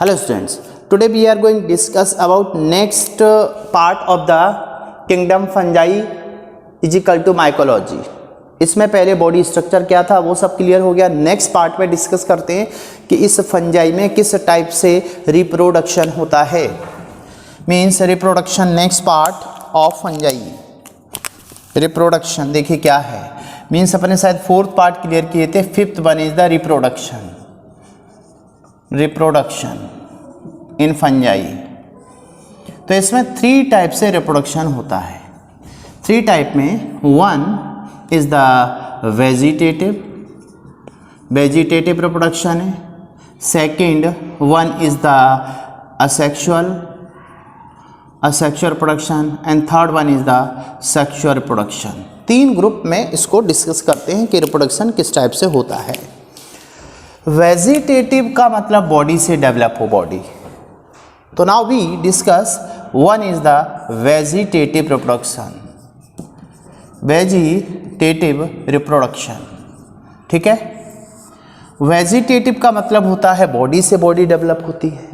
Hello students, today we are going to discuss about next part of the kingdom fungi is equal to mycology। इसमें पहले body structure क्या था वो सब clear हो गया। नेक्स्ट पार्ट में डिस्कस करते हैं कि इस फंजाई में किस टाइप से रिप्रोडक्शन होता है। Means reproduction, next part of fungi reproduction देखिए क्या है। मीन्स अपने शायद फोर्थ पार्ट क्लियर किए थे, fifth one is the reproduction in fungi. तो इसमें 3 टाइप से रिप्रोडक्शन होता है। 3 टाइप में one is the vegetative reproduction है, second one is the asexual reproduction and third one is the sexual reproduction. 3 group में इसको डिस्कस करते हैं कि रिप्रोडक्शन किस टाइप से होता है। वेजिटेटिव का मतलब बॉडी से डेवलप हो बॉडी। तो now we discuss one is the vegetative reproduction. ठीक है, वेजिटेटिव का मतलब होता है बॉडी से बॉडी डेवलप होती है।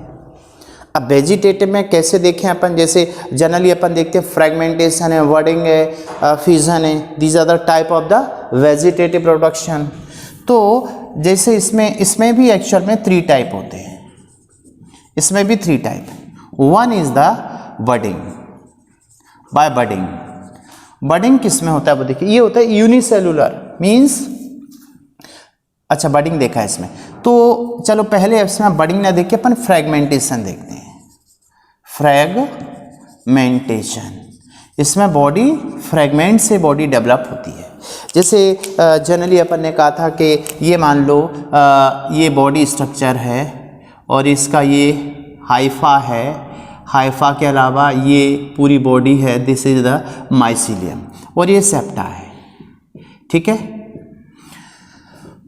अब वेजिटेटिव में कैसे देखें अपन, जैसे जनरली अपन देखते हैं फ्रेगमेंटेशन है, वर्डिंग है, फ्यूजन है, these are the type of the vegetative reproduction. तो जैसे इसमें भी एक्चुअल में 3 टाइप होते हैं। इसमें भी 3 type. One is the budding, by budding किस में होता है वो देखिए, ये होता है यूनिसेलुलर मीन्स। अच्छा बडिंग देखा है इसमें, तो चलो पहले इसमें बडिंग ना देख के अपन फ्रेगमेंटेशन देखते हैं। फ्रेगमेंटेशन, इसमें बॉडी फ्रेगमेंट से बॉडी डेवलप होती है। जैसे जनरली अपन ने कहा था कि ये मान लो ये बॉडी स्ट्रक्चर है और इसका ये हाइफा है, हाइफा के अलावा ये पूरी बॉडी है, दिस इज द माइसीलियम, और ये सेप्टा है। ठीक है,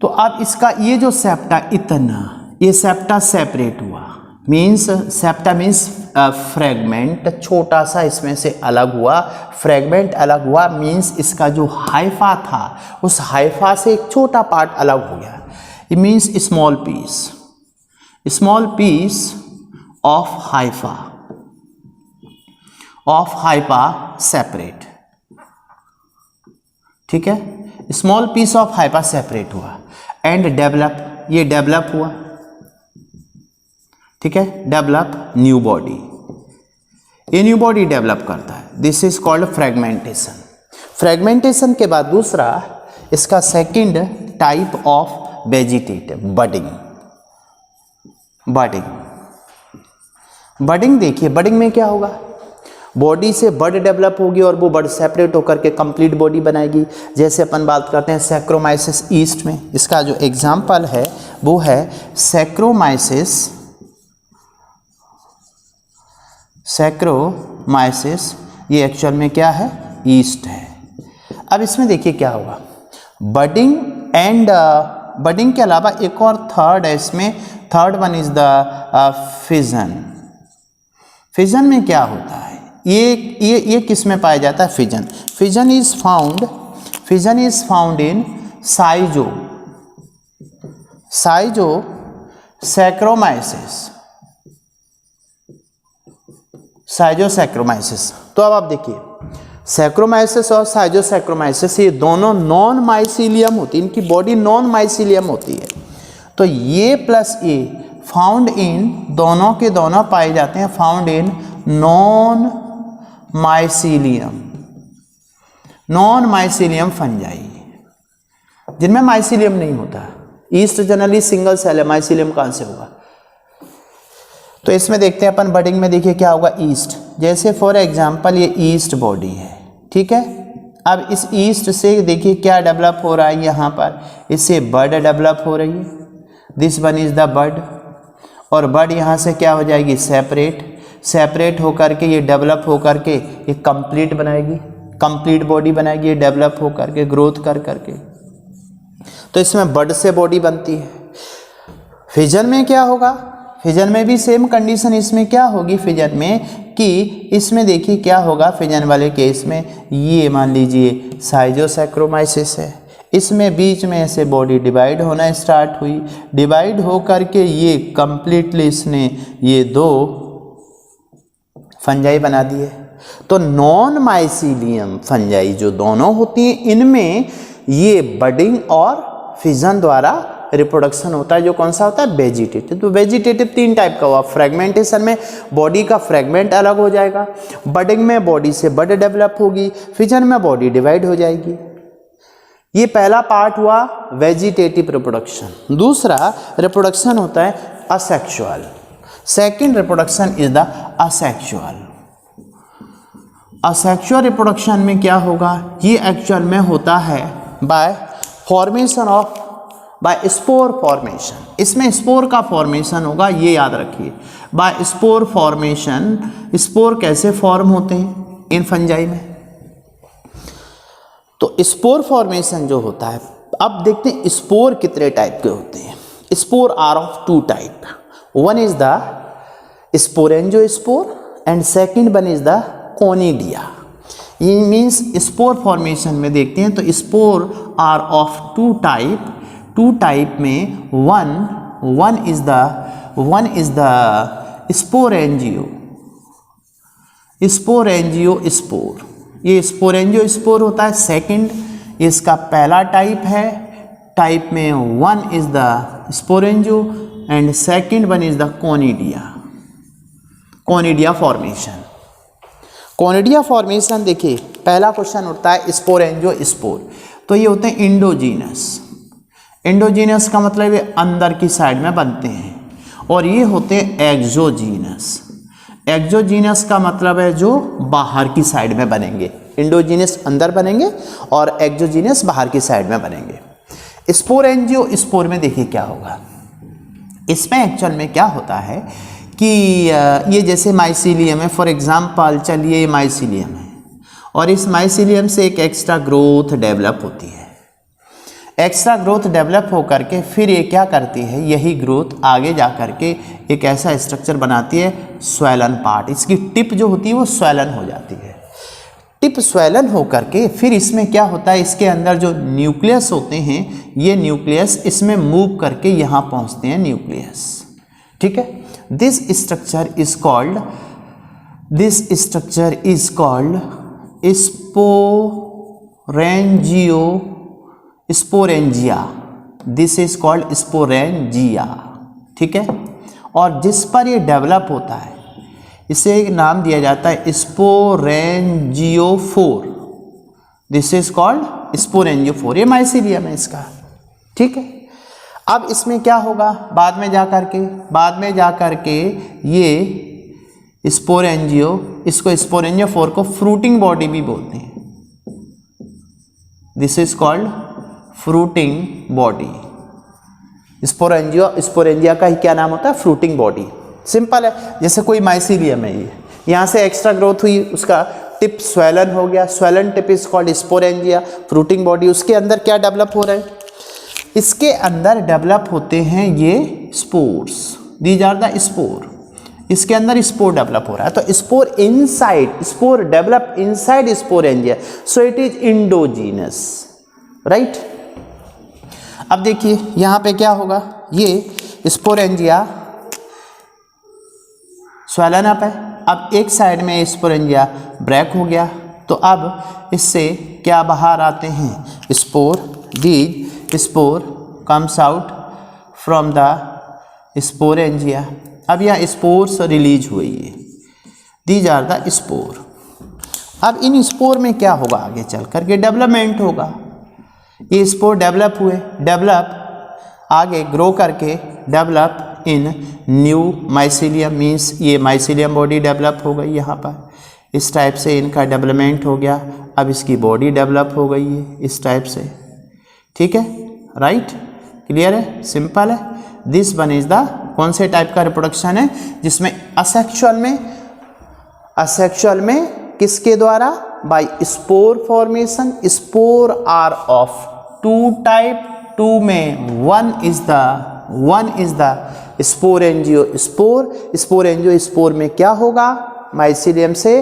तो अब इसका ये जो सेप्टा इतना, ये सेप्टा सेपरेट हुआ, मीन्स सेप्टा मीन्स फ्रेगमेंट, छोटा सा इसमें से अलग हुआ। फ्रेगमेंट अलग हुआ मीन्स इसका जो हाइफा था उस हाइफा से एक छोटा पार्ट अलग हो गया। It means small piece of hypha separate. ठीक है, small piece of hypha separate हुआ एंड डेवलप, ये डेवलप हुआ। ठीक है, डेवलप न्यू बॉडी, ये न्यू बॉडी डेवलप करता है। दिस इज कॉल्ड फ्रेगमेंटेशन के बाद दूसरा इसका second type of vegetative budding देखिए, बडिंग में क्या होगा, बॉडी से बड डेवलप होगी और वो बड सेपरेट होकर के कंप्लीट बॉडी बनाएगी। जैसे अपन बात करते हैं सैक्रोमाइसिस ईस्ट में, इसका जो एग्जाम्पल है वो है सैक्रोमाइसिस, ये एक्चुअल में क्या है, ईस्ट है। अब इसमें देखिए क्या होगा, बडिंग एंड बडिंग के अलावा एक और थर्ड है इसमें, third one is the fission में क्या होता है, ये किस में पाया जाता है, फिजन इज फाउंड इन साइजोसैक्रोमाइसिस। तो अब आप देखिए सैक्रोमाइसिस और साइजोसैक्रोमाइसिस ये दोनों नॉन माइसीलियम होती है, इनकी बॉडी नॉन माइसीलियम होती है। तो ये प्लस ए फाउंड इन, दोनों के दोनों पाए जाते हैं found in non mycelium fungi, जिनमें माइसीलियम नहीं होता। ईस्ट जनरली सिंगल सेल है, माइसीलियम कहां से होगा। तो इसमें देखते हैं अपन बडिंग में, देखिए क्या होगा, ईस्ट। जैसे फॉर एग्जांपल ये ईस्ट बॉडी है। ठीक है, अब इस ईस्ट से देखिए क्या डेवलप हो रहा है, यहाँ पर इससे बड डेवलप हो रही है, this one is the bud, और बड यहाँ से क्या हो जाएगी, सेपरेट होकर के ये डेवलप होकर के ये कंप्लीट बॉडी बनाएगी, ये डेवलप होकर के ग्रोथ कर करके। तो इसमें बड से बॉडी बनती है। फिजन में क्या होगा, फिजन में भी सेम कंडीशन इसमें क्या होगी, फिजन में कि इसमें देखिए क्या होगा, फिजन वाले केस में ये मान लीजिए साइजोसैक्रोमाइसिस है, इसमें बीच में ऐसे बॉडी डिवाइड होना स्टार्ट हुई, डिवाइड हो करके ये कंप्लीटली इसने ये 2 फंजाई बना दिए। तो नॉन माइसीलियम फंजाई जो दोनों होती हैं, इनमें ये बडिंग और फिजन द्वारा रिप्रोडक्शन होता है, जो कौन सा होता है, वेजिटेटिव। तो वेजिटेटिव 3 टाइप का हुआ, फ्रेगमेंटेशन में बॉडी का फ्रेगमेंट अलग हो जाएगा, बडिंग में बॉडी से बड डेवलप होगी, फिजन में बॉडी डिवाइड हो जाएगी। ये पहला पार्ट हुआ वेजिटेटिव रिप्रोडक्शन। दूसरा रिप्रोडक्शन होता है asexual. Second reproduction is the asexual. Asexual reproduction में क्या होगा, ये एक्चुअल में होता है by formation of, by spore formation. इसमें स्पोर का फॉर्मेशन होगा, ये याद रखिए, बाय स्पोर फॉर्मेशन। स्पोर कैसे फॉर्म होते हैं इन फंजाई में, तो स्पोर फॉर्मेशन जो होता है, अब देखते हैं स्पोर कितने टाइप के होते हैं। Spore are of 2 type, one is the sporangiospore and second one is the conidia. ये मीन्स स्पोर फॉर्मेशन में देखते हैं तो spore are of 2 type. 2 type में वन इज द स्पोरेंजियोस्पोर। ये स्पोरेंजियोस्पोर होता है सेकंड, इसका पहला टाइप है। टाइप में one is the sporangio and second one is the conidia formation. Conidia formation देखिए, पहला क्वेश्चन उठता है स्पोरेंजियोस्पोर, तो ये होते हैं इंडोजीनस। इंडोजीनस का मतलब ये अंदर की साइड में बनते हैं, और ये होते हैं एक्सोजीनस। एक्सोजीनस का मतलब है जो बाहर की साइड में बनेंगे। इंडोजीनस अंदर बनेंगे और एक्सोजीनस बाहर की साइड में बनेंगे। स्पोरेंजियोस्पोर में देखिए क्या होगा, इसमें एक्चुअल में क्या होता है कि ये जैसे माइसीलियम है, फॉर एग्जांपल चलिए माइसीलियम है, और इस माइसीलियम से एक एक्स्ट्रा ग्रोथ डेवलप होती है। एक्स्ट्रा ग्रोथ डेवलप हो करके फिर ये क्या करती है, यही ग्रोथ आगे जा करके एक ऐसा स्ट्रक्चर बनाती है, स्वेलन पार्ट। इसकी टिप जो होती है वो स्वेलन हो जाती है। टिप स्वेलन हो करके फिर इसमें क्या होता है, इसके अंदर जो न्यूक्लियस होते हैं, ये न्यूक्लियस इसमें मूव करके यहाँ पहुँचते हैं न्यूक्लियस। ठीक है, this structure is called sporangia. This is called sporangia. ठीक है, और जिस पर ये डेवलप होता है इसे एक नाम दिया जाता है sporangiophore. This is called sporangiophore. ये माइसीलियम है इसका। ठीक है, अब इसमें क्या होगा, बाद में जा करके ये स्पोरेंजियो, इसको स्पोरेंजियोफोर को फ्रूटिंग बॉडी भी बोलते हैं। This is called fruiting body. Sporangia का ही क्या नाम होता है, फ्रूटिंग बॉडी। सिंपल है, जैसे कोई माइसीलियम है, ये यहाँ से एक्स्ट्रा ग्रोथ हुई, उसका टिप स्वेलन हो गया, swollen tip is called sporangia. Fruiting body, उसके अंदर क्या डेवलप हो रहा है, इसके अंदर डेवलप होते हैं ये spores. These are the spore. इसके अंदर स्पोर डेवलप हो रहा है, तो spore develop inside sporangia, so it is endogenous. Right, अब देखिए यहाँ पे क्या होगा, ये स्पोरेंजिया स्वेलन अप है। अब एक साइड में स्पोरेंजिया ब्रेक हो गया, तो अब इससे क्या बाहर आते हैं, spore. These spore comes out from the sporangia. अब यह स्पोर्स रिलीज हुई है, दीज आर द स्पोर। अब इन स्पोर में क्या होगा, आगे चल करके डेवलपमेंट होगा। ये स्पोर डेवलप हुए, आगे ग्रो करके develop in new mycelium, means ये माइसीलियम बॉडी डेवलप हो गई यहाँ पर। इस टाइप से इनका डेवलपमेंट हो गया। अब इसकी बॉडी डेवलप हो गई है इस टाइप से। ठीक है, राइट, क्लियर है, सिंपल है। दिस वन इज द कौन से टाइप का रिप्रोडक्शन है, जिसमें असेक्सुअल में किसके द्वारा, by spore formation. Spore are of 2 type. 2 में one is the sporangiospore. Sporangiospore में क्या होगा, माइसीलियम से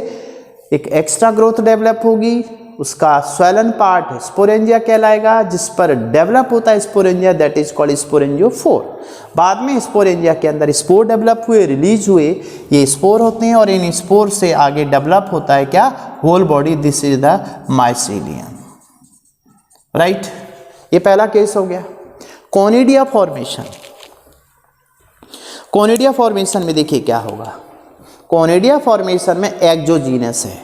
एक एक्स्ट्रा ग्रोथ डेवलप होगी, उसका स्वेलन पार्ट स्पोरेंजिया कहलाएगा, जिस पर डेवलप होता है sporangia, that is called sporangiophore. बाद में स्पोरेंजिया के अंदर स्पोर डेवलप हुए, रिलीज हुए, ये स्पोर होते हैं और इन स्पोर से आगे डेवलप होता है क्या, whole body, this is the mycelium, right. ये पहला केस हो गया। कोनिडिया फॉर्मेशन, कोनिडिया फॉर्मेशन में देखिए क्या होगा, कोनिडिया फॉर्मेशन में एक्सोजीनस है,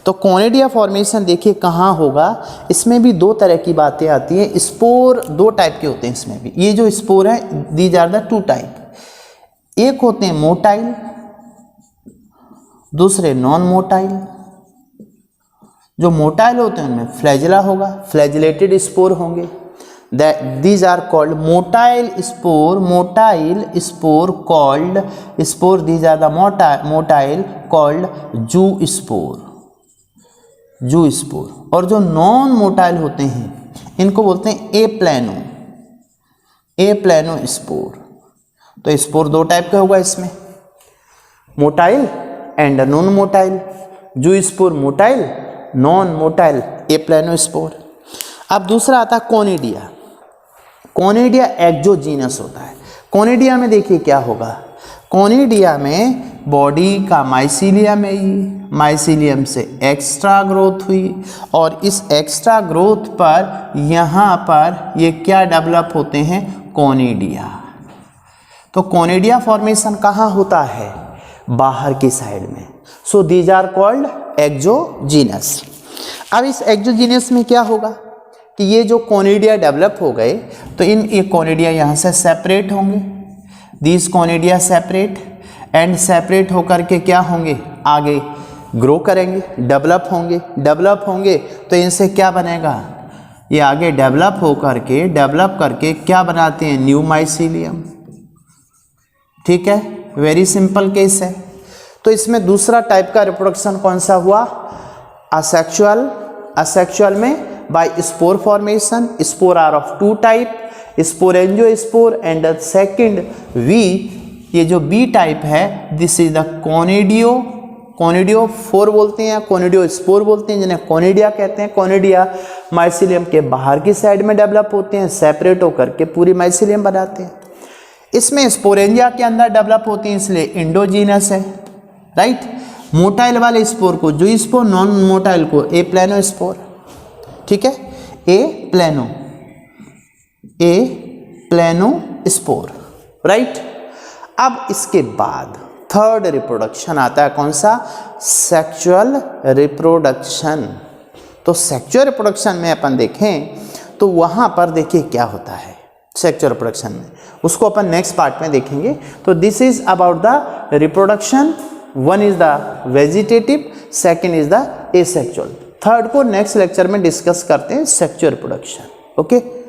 तो कोनिडिया फॉर्मेशन देखिए कहाँ होगा, इसमें भी दो तरह की बातें आती हैं। स्पोर दो टाइप के होते हैं इसमें भी, ये जो स्पोर है these are the two type, एक होते हैं मोटाइल, दूसरे नॉन मोटाइल। जो मोटाइल होते हैं उनमें फ्लैजिला होगा, फ्लैजिलेटेड स्पोर होंगे, these are called motile spore called spore, these are the motile called zoospore। और जो नॉन मोटाइल होते हैं इनको बोलते हैं ए प्लेनो स्पोर। तो स्पोर दो टाइप का होगा इसमें, motile and non motile, zoospore motile, non motile A plano spore. अब दूसरा आता है कोनिडिया, कोनिडिया एक्सोजीनस होता है। कोनिडिया में देखिए क्या होगा, कोनिडिया में बॉडी का माइसीलियम है, माइसीलियम से एक्स्ट्रा ग्रोथ हुई और इस एक्स्ट्रा ग्रोथ पर यहाँ पर ये क्या डेवलप होते हैं, कोनिडिया। तो कोनिडिया फॉर्मेशन कहाँ होता है, बाहर की साइड में। So these are called exogenous. अब इस एक्सोजीनस में क्या होगा कि ये जो कोनिडिया डेवलप हो गए तो ये कोनिडिया यहाँ से सेपरेट होंगे, these conidia separate and separate होकर के क्या होंगे, आगे ग्रो करेंगे, डेवलप होंगे तो इनसे क्या बनेगा, ये आगे डेवलप करके क्या बनाते हैं, न्यू माइसीलियम। ठीक है, वेरी सिंपल केस है। तो इसमें दूसरा टाइप का रिप्रोडक्शन कौन सा हुआ, असेक्सुअल। असेक्सुअल में by spore formation, spore are of two type, sporangiospore and the second V, ये जो B टाइप है this is the कोनिडियोफोर बोलते हैं, कोनिडियोस्पोर बोलते हैं, जिन्हें कोनिडिया कहते हैं। कोनिडिया माइसीलियम के बाहर की साइड में डेवलप होते हैं, सेपरेट होकर के पूरी माइसीलियम बनाते हैं। इसमें स्पोरेंजिया के अंदर डेवलप होती हैं, इसलिए इंडोजीनस है, राइट। मोटाइल वाले स्पोर को जूस्पोर, नॉन मोटाइल को ए प्लेनो स्पोर। ठीक है, ए प्लेनो स्पोर, राइट। अब इसके बाद थर्ड रिप्रोडक्शन आता है, कौन सा, सेक्सुअल रिप्रोडक्शन। तो सेक्सुअल रिप्रोडक्शन में अपन देखें तो वहां पर देखिए क्या होता है सेक्सुअल रिप्रोडक्शन में, उसको अपन नेक्स्ट पार्ट में देखेंगे। तो this is about the reproduction, one is the vegetative, second is the asexual. Third को नेक्स्ट लेक्चर में डिस्कस करते हैं, सेक्सुअल रिप्रोडक्शन। ओके।